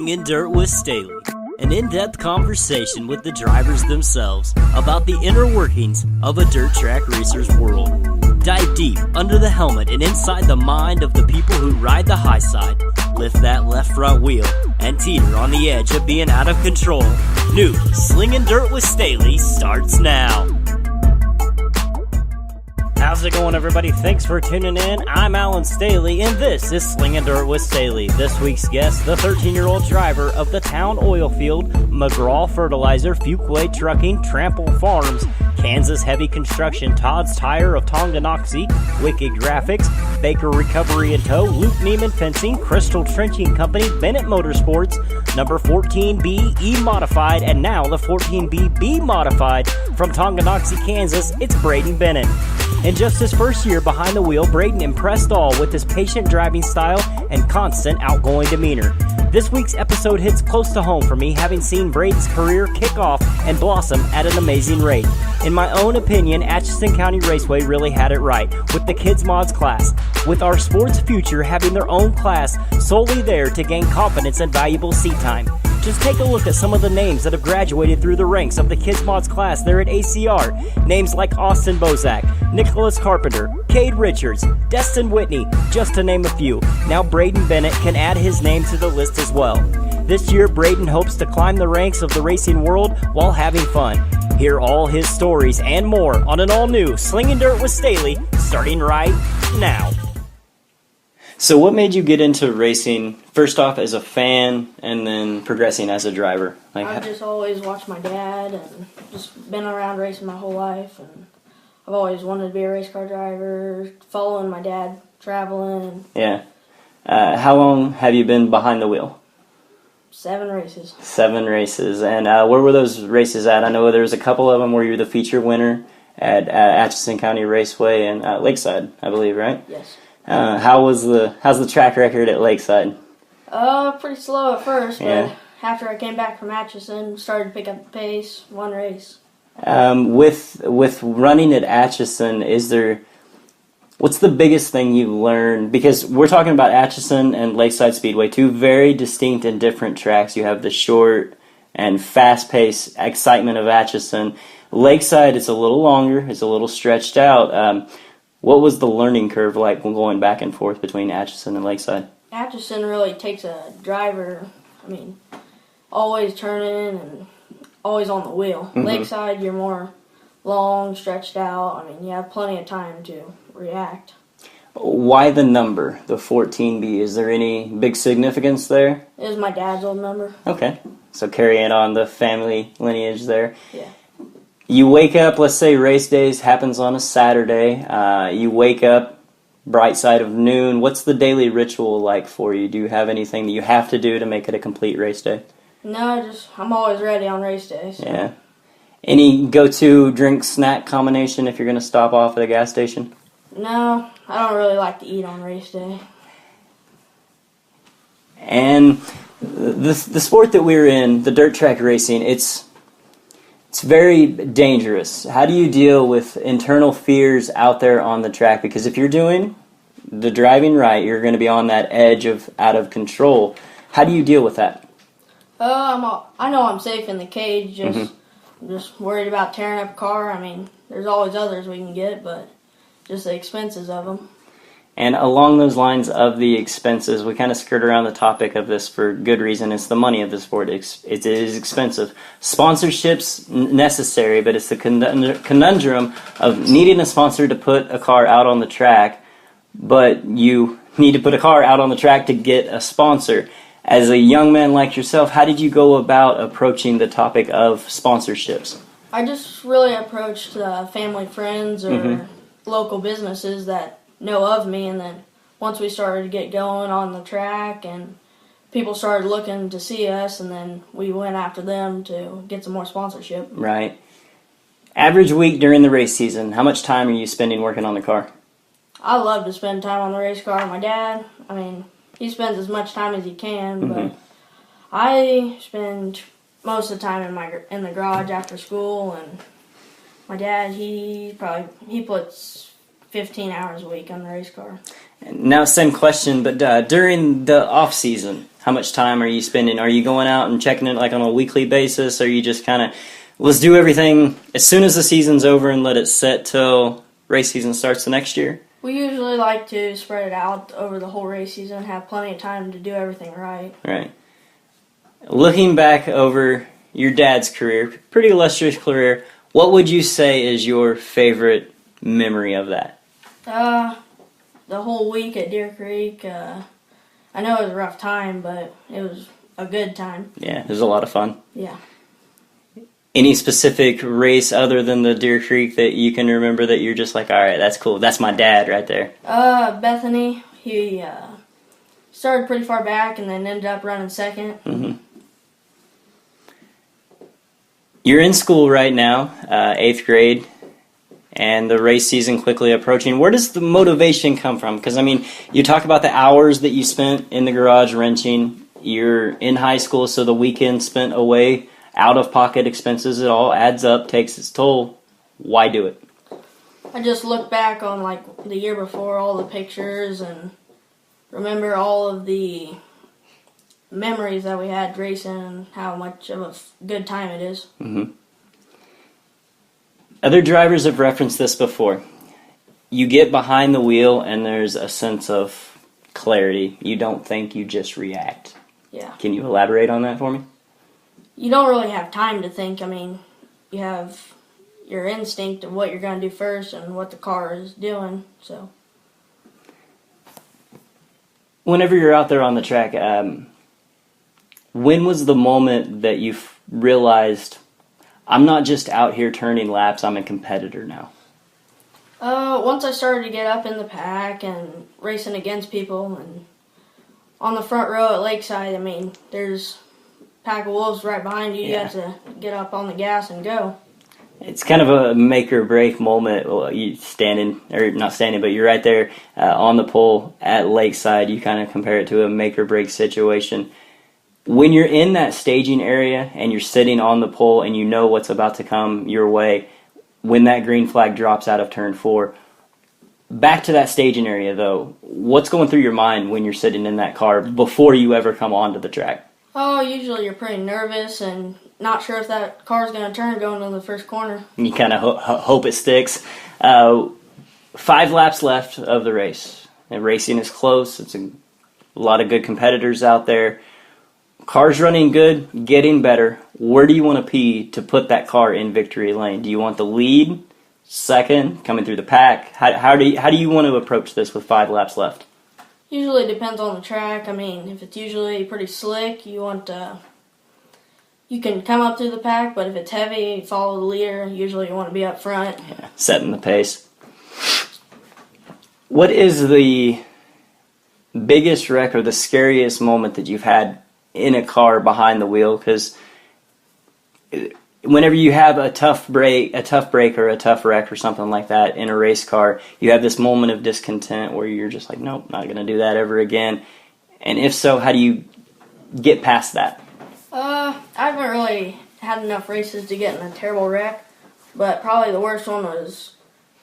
Slingin Dirt with Staley, an in-depth conversation with the drivers themselves about the inner workings of a dirt track racer's world. Dive deep under the helmet and inside the mind of the people who ride the high side, lift that left front wheel, and teeter on the edge of being out of control. New Slingin Dirt with Staley starts now. How's it going, everybody? Thanks for tuning in. I'm Alan Staley, and this is Slingin Dirt with Staley. This week's guest, the 13-year-old driver of the Town Oil Field, McGraw Fertilizer, Fuquay Trucking, Trample Farms, Kansas Heavy Construction, Todd's Tire of Tonganoxie, Wicked Graphics, Baker Recovery and Tow, Luke Neiman Fencing, Crystal Trenching Company, Bennett Motorsports, number 14B E-Modified, and now the 14B B-Modified from Tonganoxie, Kansas, it's Brayden Bennett. In just his first year behind the wheel, Brayden impressed all with his patient driving style and constant outgoing demeanor. This week's episode hits close to home for me, having seen Brayden's career kick off and blossom at an amazing rate. In my own opinion, Atchison County Raceway really had it right with the Kids Mods class, with our sports future having their own class solely there to gain confidence and valuable seat time. Just take a look at some of the names that have graduated through the ranks of the Kids Mods class there at ACR. Names like Austin Bozak, Nicholas Carpenter, Cade Richards, Destin Whitney, just to name a few. Now Brayden Bennett can add his name to the list as well. This year, Brayden hopes to climb the ranks of the racing world while having fun. Hear all his stories and more on an all-new Slingin Dirt with Staley, starting right now. So what made you get into racing, first off as a fan, and then progressing as a driver? I've just always watched my dad and just been around racing my whole life. And I've always wanted to be a race car driver, following my dad, traveling. Yeah. How long have you been behind the wheel? 7 races. 7 races. And where were those races at? I know there was a couple of them where you were the feature winner at Atchison County Raceway and Lakeside, I believe, right? Yes. How's the track record at Lakeside? Pretty slow at first, but after I came back from Atchison, started to pick up the pace, one race. With running at Atchison, what's the biggest thing you learned? Because we're talking about Atchison and Lakeside Speedway, two very distinct and different tracks. You have the short and fast-paced excitement of Atchison. Lakeside, it's a little longer, it's a little stretched out. What was the learning curve like when going back and forth between Atchison and Lakeside? Atchison really takes a driver, always turning and always on the wheel. Mm-hmm. Lakeside, you're more long, stretched out. You have plenty of time to react. Why the number, the 14B? Is there any big significance there? It was my dad's old number. Okay, so carrying on the family lineage there. Yeah. You wake up, let's say race days happens on a Saturday. You wake up bright side of noon. What's the daily ritual like for you? Do you have anything that you have to do to make it a complete race day? No, I'm always ready on race days. So. Yeah. Any go-to drink snack combination if you're going to stop off at a gas station? No, I don't really like to eat on race day. And the sport that we're in, the dirt track racing, it's very dangerous. How do you deal with internal fears out there on the track? Because if you're doing the driving right, you're going to be on that edge of out of control. How do you deal with that? I know I'm safe in the cage. Just worried about tearing up a car. There's always others we can get, but just the expenses of them. And along those lines of the expenses, we kind of skirt around the topic of this for good reason. It's the money of the sport. It is expensive. Sponsorships necessary, but it's the conundrum of needing a sponsor to put a car out on the track, but you need to put a car out on the track to get a sponsor. As a young man like yourself, how did you go about approaching the topic of sponsorships? I just really approached family, friends, or local businesses that know of me, and then once we started to get going on the track and people started looking to see us, and then we went after them to get some more sponsorship. Right. Average week during the race season, how much time are you spending working on the car? I love to spend time on the race car. My dad, he spends as much time as he can, but I spend most of the time in the garage after school, and my dad, he puts 15 hours a week on the race car. Now, same question, but during the off season, how much time are you spending? Are you going out and checking it like on a weekly basis, or are you just kind of, let's do everything as soon as the season's over and let it set till race season starts the next year? We usually like to spread it out over the whole race season, have plenty of time to do everything right. Right. Looking back over your dad's career, pretty illustrious career, what would you say is your favorite memory of that? The whole week at Deer Creek, I know it was a rough time, but it was a good time. Yeah, it was a lot of fun. Yeah. Any specific race other than the Deer Creek that you can remember that you're just like, all right, that's cool. That's my dad right there. Bethany, he started pretty far back and then ended up running second. Mm-hmm. You're in school right now, 8th grade, and the race season quickly approaching. Where does the motivation come from? Because, I mean, you talk about the hours that you spent in the garage wrenching. You're in high school, so the weekend spent away, out-of-pocket expenses, it all adds up, takes its toll. Why do it? I just look back on, like, the year before, all the pictures, and remember all of the memories that we had racing and how much of a good time it is. Mm-hmm. Other drivers have referenced this before. You get behind the wheel and there's a sense of clarity. You don't think, you just react. Yeah. Can you elaborate on that for me? You don't really have time to think. I mean, you have your instinct of what you're going to do first and what the car is doing, so. Whenever you're out there on the track, when was the moment that you realized, I'm not just out here turning laps, I'm a competitor now? Once I started to get up in the pack and racing against people and on the front row at Lakeside, I mean, there's a pack of wolves right behind you. Yeah. You have to get up on the gas and go. It's kind of a make or break moment. Well, you standing, or not standing, but you're right there on the pole at Lakeside. You kind of compare it to a make or break situation. When you're in that staging area and you're sitting on the pole and you know what's about to come your way, when that green flag drops out of turn 4, back to that staging area though, what's going through your mind when you're sitting in that car before you ever come onto the track? Oh, usually you're pretty nervous and not sure if that car's going to turn going into the first corner. You kind of hope it sticks. 5 laps left of the race. And racing is close. It's a lot of good competitors out there. Car's running good, getting better. Where do you want to be to put that car in victory lane? Do you want the lead, second, coming through the pack? How do you want to approach this with 5 laps left? Usually depends on the track. I mean, if it's usually pretty slick, you can come up through the pack, but if it's heavy, follow the leader. Usually you want to be up front. Yeah, setting the pace. What is the biggest wreck or the scariest moment that you've had in a car behind the wheel? Because whenever you have a tough break or a tough wreck or something like that in a race car, you have this moment of discontent where you're just like, nope, not going to do that ever again. And if so, how do you get past that? I haven't really had enough races to get in a terrible wreck, but probably the worst one was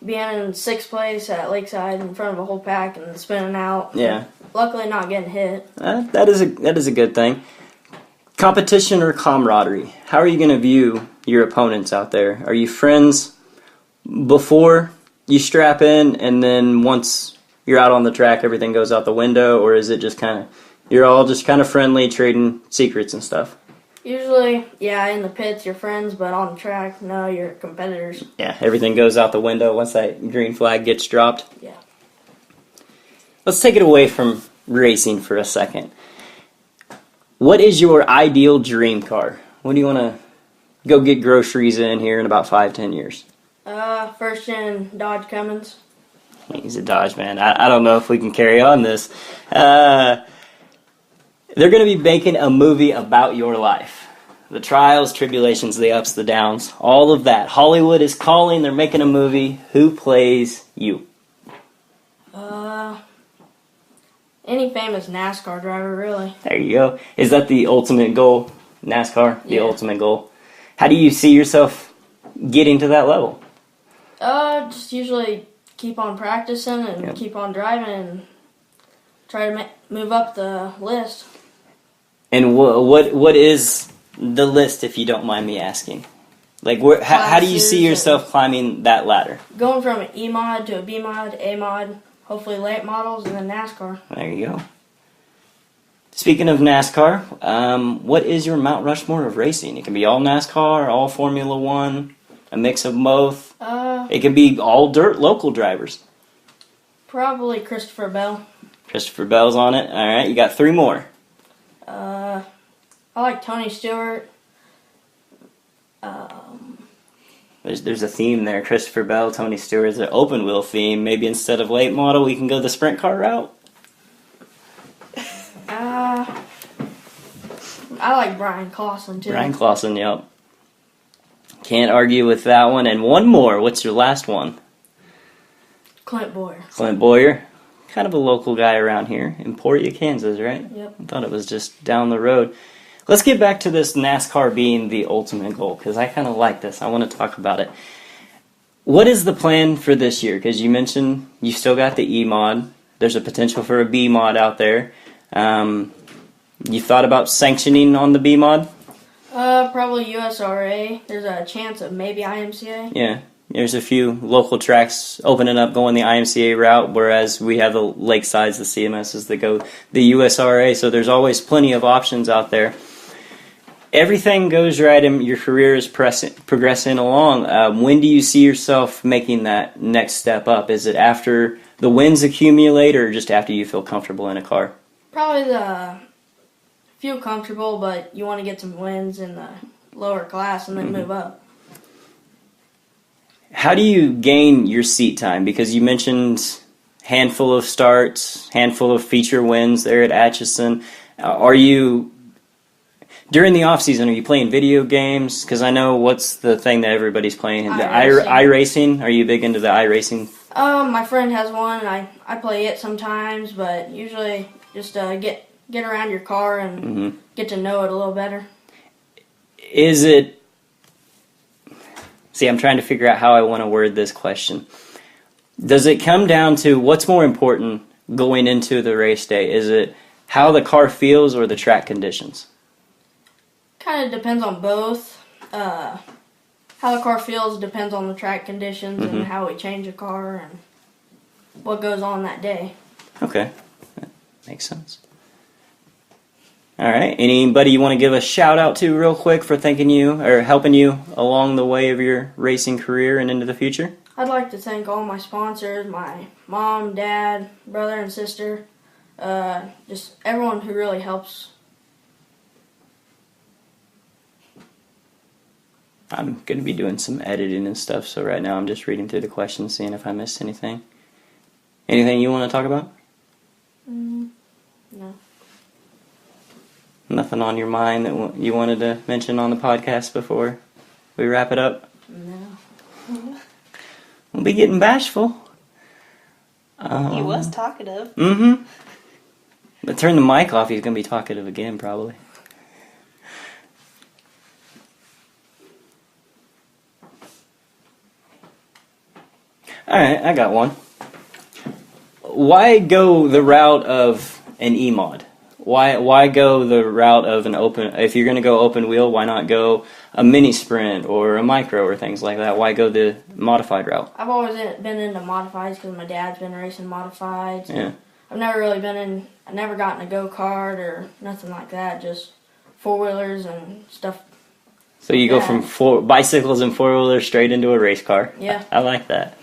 being in 6th place at Lakeside in front of a whole pack and spinning out. Yeah. Luckily not getting hit. That is a good thing. Competition or camaraderie? How are you going to view your opponents out there? Are you friends before you strap in, and then once you're out on the track, everything goes out the window, or is it just kind of, you're all just kind of friendly, trading secrets and stuff? Usually, yeah, in the pits you're friends, but on the track, no, you're competitors. Yeah, everything goes out the window once that green flag gets dropped. Yeah. Let's take it away from racing for a second. What is your ideal dream car? What do you want to go get groceries in here in about 5-10 years? First gen Dodge Cummins. He's a Dodge man. I don't know if we can carry on this. They're going to be making a movie about your life. The trials, tribulations, the ups, the downs, all of that. Hollywood is calling. They're making a movie. Who plays you? Any famous NASCAR driver, really. There you go. Is that the ultimate goal? NASCAR? The Yeah. ultimate goal? How do you see yourself getting to that level? Just usually keep on practicing and Yep. keep on driving and try to move up the list. And what is the list, if you don't mind me asking? Like, how do you see yourself climbing that ladder? Going from an E mod to a B mod, A mod, hopefully late models, and then NASCAR. There you go. Speaking of NASCAR, what is your Mount Rushmore of racing? It can be all NASCAR, all Formula One, a mix of both. It can be all dirt local drivers. Probably Christopher Bell. Christopher Bell's on it. All right, you got 3 more. I like Tony Stewart. There's a theme there. Christopher Bell, Tony Stewart is an open wheel theme. Maybe instead of late model, we can go the sprint car route. I like Brian Clausen too. Brian Clausen, yep. Can't argue with that one. And one more. What's your last one? Clint Boyer. Clint Boyer. Kind of a local guy around here. Emporia, Kansas, right? Yep. I thought it was just down the road. Let's get back to this NASCAR being the ultimate goal, because I kind of like this. I want to talk about it. What is the plan for this year? Because you mentioned you still got the E mod. There's a potential for a B mod out there. You thought about sanctioning on the B mod? Probably USRA. There's a chance of maybe IMCA. Yeah. There's a few local tracks opening up going the IMCA route, whereas we have the Lakesides, the CMSs that go the USRA, so there's always plenty of options out there. Everything goes right and your career is progressing along. When do you see yourself making that next step up? Is it after the wins accumulate or just after you feel comfortable in a car? Probably feel comfortable, but you want to get some wins in the lower class and then move up. How do you gain your seat time? Because you mentioned handful of starts, handful of feature wins there at Atchison. Are you, during the off season, are you playing video games? Because I know what's the thing that everybody's playing? The iRacing. Are you big into the iRacing? My friend has one. I play it sometimes, but usually just get around your car and get to know it a little better. Is it... See, I'm trying to figure out how I want to word this question. Does it come down to what's more important going into the race day? Is it how the car feels or the track conditions? Kind of depends on both. How the car feels depends on the track conditions and how we change a car and what goes on that day. Okay, that makes sense. All right. Anybody you want to give a shout out to real quick for thanking you or helping you along the way of your racing career and into the future? I'd like to thank all my sponsors, my mom, dad, brother, and sister. Just everyone who really helps. I'm going to be doing some editing and stuff, so right now I'm just reading through the questions, seeing if I missed anything. Anything you want to talk about? No. Nothing on your mind that you wanted to mention on the podcast before we wrap it up? No. We'll be getting bashful. He was talkative. But turn the mic off, he's going to be talkative again, probably. Alright, I got one. Why go the route of an E-mod? Why go the route of an open... If you're going to go open wheel, why not go a mini sprint or a micro or things like that? Why go the modified route? I've always been into modifieds because my dad's been racing modifieds. Yeah. I've never really I've never gotten a go-kart or nothing like that, just four-wheelers and stuff. So you go from bicycles and four-wheelers straight into a race car? Yeah. I like that.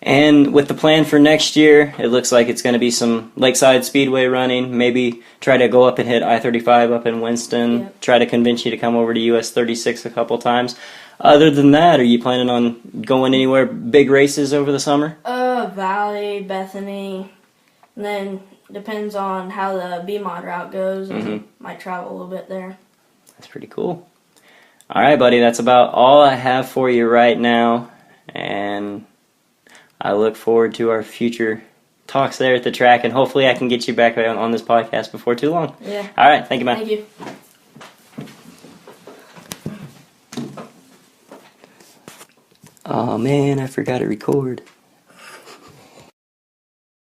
And with the plan for next year, it looks like it's going to be some Lakeside Speedway running, maybe try to go up and hit I-35 up in Winston, try to convince you to come over to US 36 a couple times. Other than that, are you planning on going anywhere, big races over the summer? Valley, Bethany, and then depends on how the B-Mod route goes, and might travel a little bit there. That's pretty cool. All right, buddy, that's about all I have for you right now, and I look forward to our future talks there at the track, and hopefully I can get you back on this podcast before too long. Yeah. All right, thank you, man. Thank you. Oh, man, I forgot to record.